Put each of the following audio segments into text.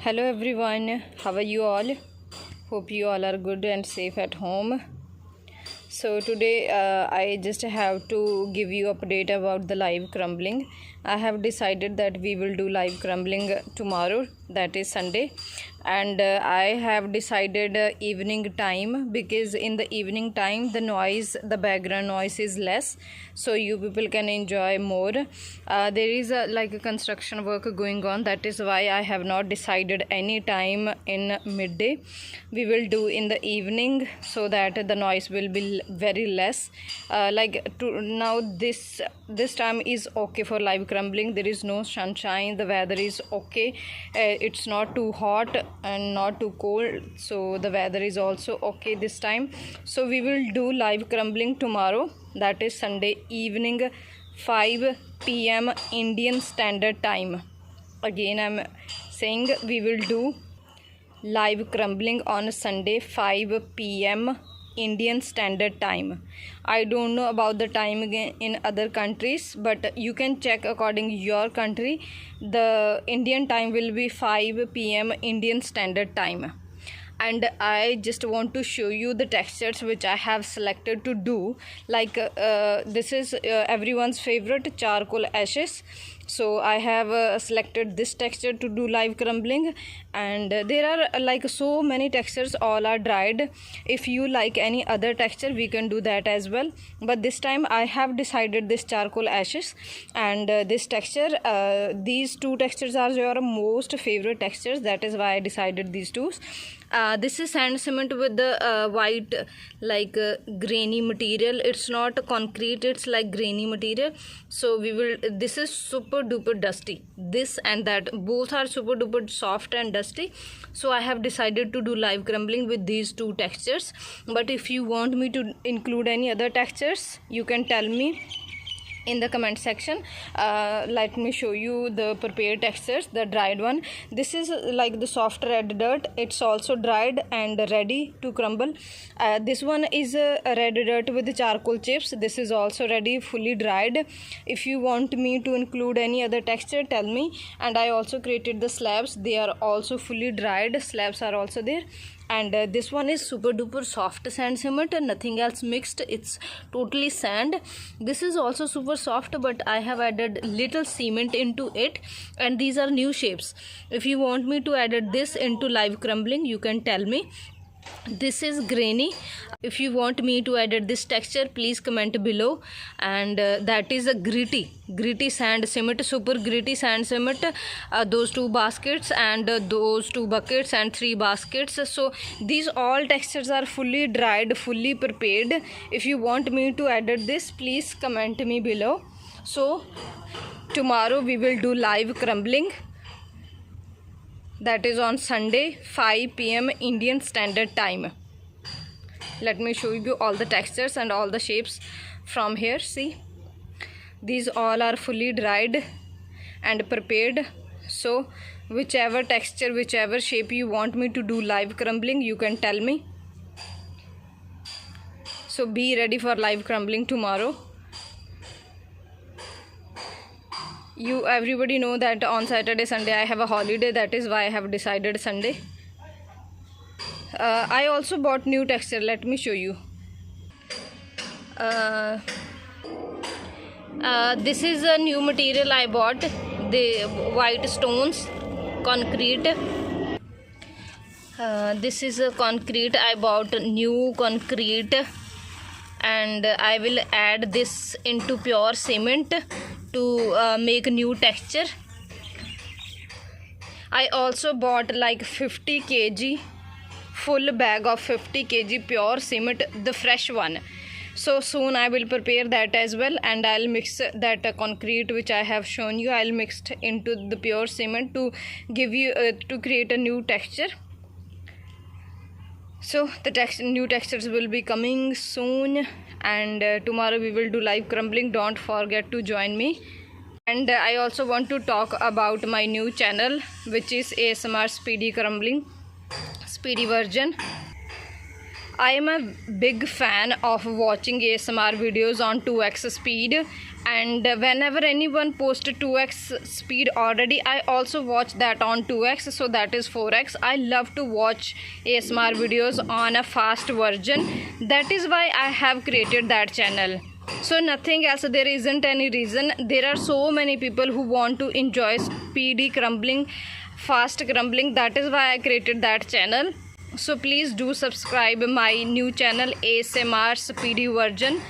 Hello everyone, how are you all? Hope you all are good and safe at home. So today I just have to give you update about the live crumbling. I have decided that we will do live crumbling tomorrow, that is Sunday, and I have decided evening time, because in the evening time the background noise is less, so you people can enjoy more. There is a construction work going on, that is why I have not decided any time in midday. We will do in the evening so that the noise will be very less. Now this time is okay for live crumbling. There is no sunshine, the weather is okay, it's not too hot and not too cold, so the weather is also okay this time. So we will do live crumbling tomorrow, that is Sunday evening, 5 p.m. Indian Standard Time. Again I'm saying we will do live crumbling on Sunday 5 p.m. Indian Standard Time. I don't know about the time in other countries, but you can check according your country. The Indian time will be 5 p.m. Indian Standard Time. And I just want to show you the textures which I have selected to do. This is everyone's favorite, charcoal ashes. So I have selected this texture to do live crumbling, and there are so many textures, all are dried. If you like any other texture we can do that as well, but this time I have decided this charcoal ashes and this texture. These two textures are your most favorite textures, that is why I decided these two. This is sand cement with the white grainy material. It's not concrete, it's like grainy material. So this is super duper dusty, this and that both are super duper soft and dusty. So I have decided to do live crumbling with these two textures, but if you want me to include any other textures you can tell me in the comment section. Let me show you the prepared textures, the dried one. This is like the soft red dirt, it's also dried and ready to crumble. This one is red dirt with charcoal chips. This is also ready, fully dried. If you want me to include any other texture tell me. And I also created the slabs, they are also fully dried, slabs are also there. And this one is super duper soft sand cement and nothing else mixed, it's totally sand. This is also super soft, but I have added little cement into it, and these are new shapes. If you want me to add this into live crumbling you can tell me. This is grainy. If you want me to add this texture please comment below. And that is a gritty sand cement, super gritty sand cement. Those two baskets and those two buckets and 3 baskets. So these all textures are fully dried, fully prepared. If you want me to add this please comment me below. So tomorrow we will do live crumbling, that is on Sunday 5 p.m. Indian Standard Time. Let me show you all the textures and all the shapes from here. See, these all are fully dried and prepared. So whichever texture, whichever shape you want me to do live crumbling you can tell me. So be ready for live crumbling tomorrow. Everybody know that on Saturday Sunday I have a holiday, that is why I have decided Sunday. I also bought new texture, let me show you. This is a new material I bought, the white stones, concrete. This is a concrete, I bought new concrete, and I will add this into pure cement to make new texture. I also bought 50 kg, full bag of 50 kg pure cement, the fresh one. So soon I will prepare that as well, and I'll mix that concrete which I have shown you, I'll mix it into the pure cement to give you to create a new texture. So the new textures will be coming soon, and tomorrow we will do live crumbling. Don't forget to join me. And I also want to talk about my new channel, which is ASMR Speedy Crumbling, speedy version. I am a big fan of watching ASMR videos on 2x speed, and whenever anyone posts 2x speed already, I also watch that on 2x, so that is 4x. I love to watch ASMR videos on a fast version. That is why I have created that channel. So nothing else, there isn't any reason. There are so many people who want to enjoy speedy crumbling, fast crumbling. That is why I created that channel. So please do subscribe my new channel ASMR speedy version.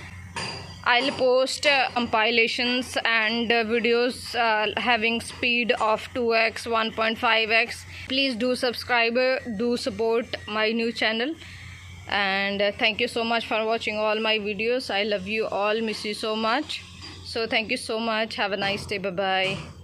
I'll post compilations and videos having speed of 2x, 1.5x. Please do subscribe, do support my new channel. And thank you so much for watching all my videos. I love you all, miss you so much. So thank you so much. Have a nice day. Bye bye.